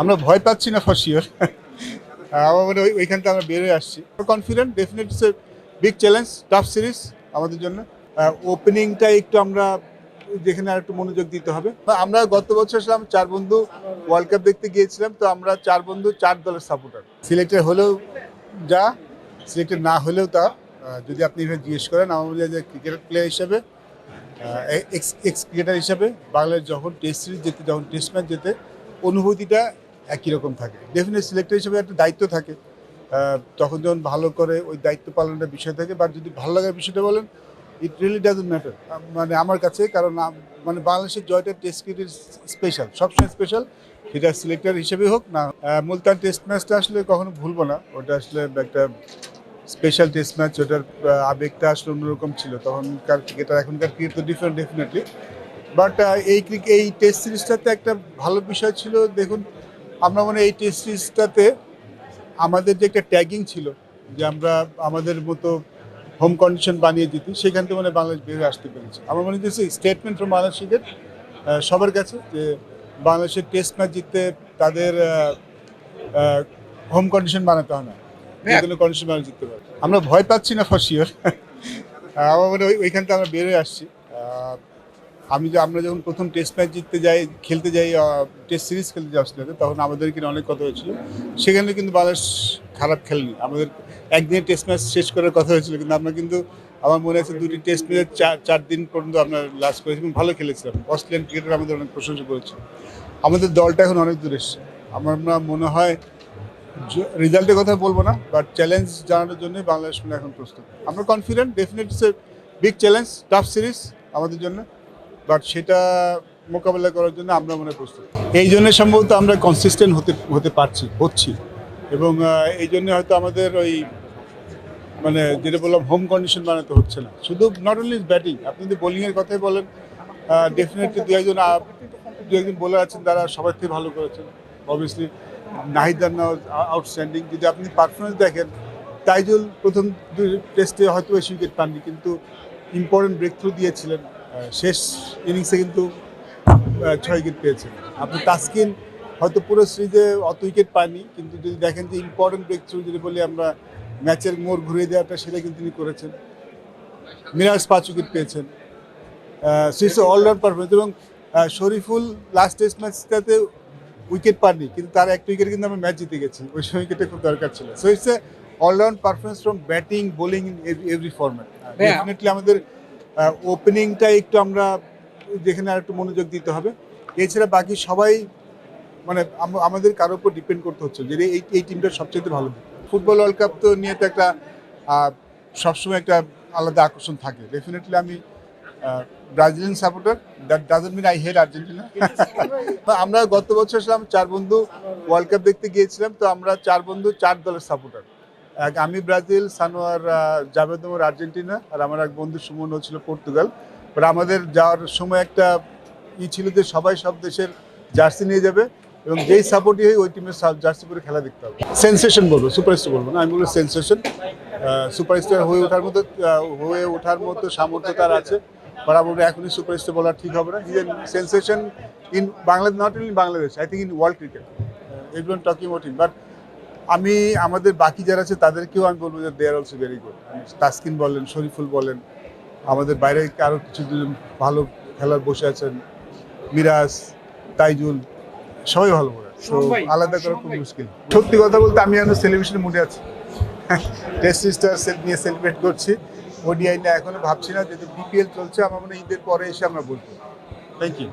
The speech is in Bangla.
আমরা ভয় পাচ্ছি না ফর শিওর। আমার মনে হয় ওইখান থেকে আমরা বের হয়ে আসছি confident. Definitely it's a big challenge, tough series আমাদের জন্য। ওপেনিংটা একটু আমরা যেখানে আর একটু মনোযোগ দিতে হবে। আমরা গত বছর আসলাম 4 বন্ধু ওয়ার্ল্ড কাপ দেখতে গিয়েছিলাম, তো আমরা 4 বন্ধু 4 দলের সাপোর্টার। সিলেক্টেড হলেও যা, সিলেক্টেড না হলেও তা। যদি আপনি এখানে জিজ্ঞেস করেন, আমার মনে হয় যে ক্রিকেট প্লেয়ার হিসেবে, এক্স ক্রিকেটার হিসেবে বাংলাদেশ যখন টেস্ট সিরিজ যেতে, যখন টেস্ট ম্যাচ যেতে, অনুভূতিটা একই রকম থাকে। ডেফিনেট সিলেক্টর হিসেবে একটা দায়িত্ব থাকে, তখন যখন ভালো করে ওই দায়িত্ব পালনের বিষয় থাকে। বাট যদি ভালো লাগার বিষয়টা বলেন, ইট রিয়েলি ডাজন্ট ম্যাটার মানে আমার কাছে, কারণ মানে বাংলাদেশের জয়টা টেস্ট ক্রিকেট স্পেশাল, সবসময় স্পেশাল, সেটা সিলেক্টর হিসেবে হোক না। মুলতান টেস্ট ম্যাচটা আসলে কখনো ভুলবো না, ওটা আসলে একটা স্পেশাল টেস্ট ম্যাচ, ওটার আবেগটা আসলে অন্যরকম ছিল তখনকার ক্রিকেটার, এখনকার ক্রিকেট তো ডিফারেন্ট ডেফিনেটলি। বাট এই টেস্ট সিরিজটাতে একটা ভালো বিষয় ছিল, দেখুন আমরা মানে এই টেস্ট সিরিজটাতে আমাদের যে একটা ট্যাগিং ছিল, যে আমরা আমাদের মতো হোম কন্ডিশন বানিয়ে দিতি, সেখান থেকে মানে বাংলাদেশ বেরিয়ে আসতে পেরেছে। আমার মনে হচ্ছে স্টেটমেন্ট ফ্রম বাংলাদেশ ক্রিকেট সবার কাছে, যে বাংলাদেশের টেস্ট ম্যাচ জিততে তাদের হোম কন্ডিশন বানাতে হয় না, যে কোনো কন্ডিশন বানিয়ে জিততে পারে। আমরা ভয় পাচ্ছি না ফর শিওর। আমার মনে হয় ওইখান থেকে আমরা বেরোয় আসছি। আমরা যখন প্রথম টেস্ট ম্যাচ খেলতে যাই, টেস্ট সিরিজ খেলতে যাই অস্ট্রেলিয়াতে, তখন আমাদের কিন্তু অনেক কথা হয়েছিল। সেখানে কিন্তু বাংলাদেশ খারাপ খেলেনি, আমাদের একদিনের টেস্ট ম্যাচ শেষ করার কথা হয়েছিল, কিন্তু আমরা কিন্তু আমার মনে আছে 2টি টেস্ট ম্যাচের 4 দিন পর্যন্ত আমরা লাস্ট করেছি এবং ভালো খেলেছিলাম। অস্ট্রেলিয়ান ক্রিকেটার আমাদের অনেক প্রশংসা করেছে। আমাদের দলটা এখন অনেক দূর এসছে। আমার মনে হয় রেজাল্টের কথা বলবো না, বাট চ্যালেঞ্জ জানানোর জন্য বাংলাদেশ মানে এখন প্রস্তুত। আমরা confident, definitely it's a big challenge, tough series আমাদের জন্য, বাট সেটা মোকাবেলা করার জন্য আমরা মনে প্রস্তুত। এই জন্য সম্ভবত আমরা কনসিস্টেন্ট হতে হচ্ছি, এবং এই জন্য হয়তো আমাদের ওই মানে যেটা বললাম হোম কন্ডিশন বানাতে হচ্ছে না। শুধু নট অনলি ব্যাটিং, আপনি যদি বোলিংয়ের কথাই বলেন, ডেফিনেটলি দু একজন বোলার আছেন তারা সবার থেকে ভালো করেছেন। Obviously Nahid Rana outstanding. যদি আপনি পারফরমেন্স দেখেন, তাইজুল প্রথম 2 টেস্টে হয়তো বেশি উইকেট পাননি, কিন্তু ইম্পর্টেন্ট ব্রেক থ্রু দিয়েছিলেন। শেষ ইনিংসে কিন্তু 6 উইকেট পেয়েছেন। আপনি তাসকিন হয়তো পুরো সিরিজে অত উইকেট পায়নি, কিন্তু যদি দেখেন যে ইম্পর্টেন্ট ব্রেক থ্রু যদি বলি আমরা, ম্যাচের মোড় ঘুরিয়ে দেওয়াটা, সেটা কিন্তু তিনি করেছেন। মিরাজ 5 উইকেট পেয়েছেন। সিরিজে অলরাউন্ড পারফরমেন্স। এবং শরীফুল লাস্ট টেস্ট ম্যাচটাতে উইকেট পাননি, কিন্তু তার একটা উইকেট কিন্তু আমরা ম্যাচ জিতে গেছি, ওই উইকেটে খুব দরকার ছিল। So it's a all round performance from batting, bowling, in every format. Definitely আমাদের ওপেনিংটা একটু আমরা যেখানে আর একটু মনোযোগ দিতে হবে। এছাড়া বাকি সবাই মানে আমাদের কারোর উপর ডিপেন্ড করতে হচ্ছে, যে এই টিমটা সবচেয়ে ভালো। ফুটবল ওয়ার্ল্ড কাপ তো নিয়ে তো একটা সবসময় একটা আলাদা আকর্ষণ থাকে। ডেফিনেটলি আমি Brazilian supporter, that doesn't mean I hate Argentina. আমরা গত বছর আসলাম 4 বন্ধু ওয়ার্ল্ড কাপ দেখতে গিয়েছিলাম, তো আমরা 4 বন্ধু 4 দলের সাপোর্টার। আমি ব্রাজিল, সানোয়ার জাভেদ ওমর আর্জেন্টিনা, আর আমার এক বন্ধু সুমন ছিল পর্তুগাল। বাট আমাদের যাওয়ার সময় একটা ছিল যে সবাই সব দেশের জার্সি নিয়ে যাবে, এবং যেই সাপোর্টই হয় ওই টিমের জার্সি পরে খেলা দেখতে হবে। সেন্সেশন বলবো, সুপারস্টার বলবো না, আমি বলবো সেন্সেশন। সুপারস্টার হয়ে ওঠার মতো সামর্থ্য তার আছে, বাট আমরা এখনই সুপারস্টার বলা ঠিক হবে না। Is a sensation in Bangladesh, not only Bangladesh, I think in world cricket. Everyone talking about him. But আমাদের বাকি যারা আছে তাদেরকেও আমি বলবো যে they are also very good. Taskin বলেন, শরীফুল বলেন, আমাদের বাইরে আরও কিছু ভালো খেলার বসে আছেন, মিরাজ, তাইজুল, সবাই ভালো করে। তো আলাদা করা খুব মুশকিল। সত্যি কথা বলতে আমি এখন সেলিব্রেশনের মুডে আছি। টেস্ট সিরিজটা নিয়ে সেলিব্রেট করছি। ওডিআই না এখনো ভাবছি না, যেহেতু বিপিএল চলছে। আমার মনে হয় ঈদের পরে এসে আমরা বলবো। Thank you.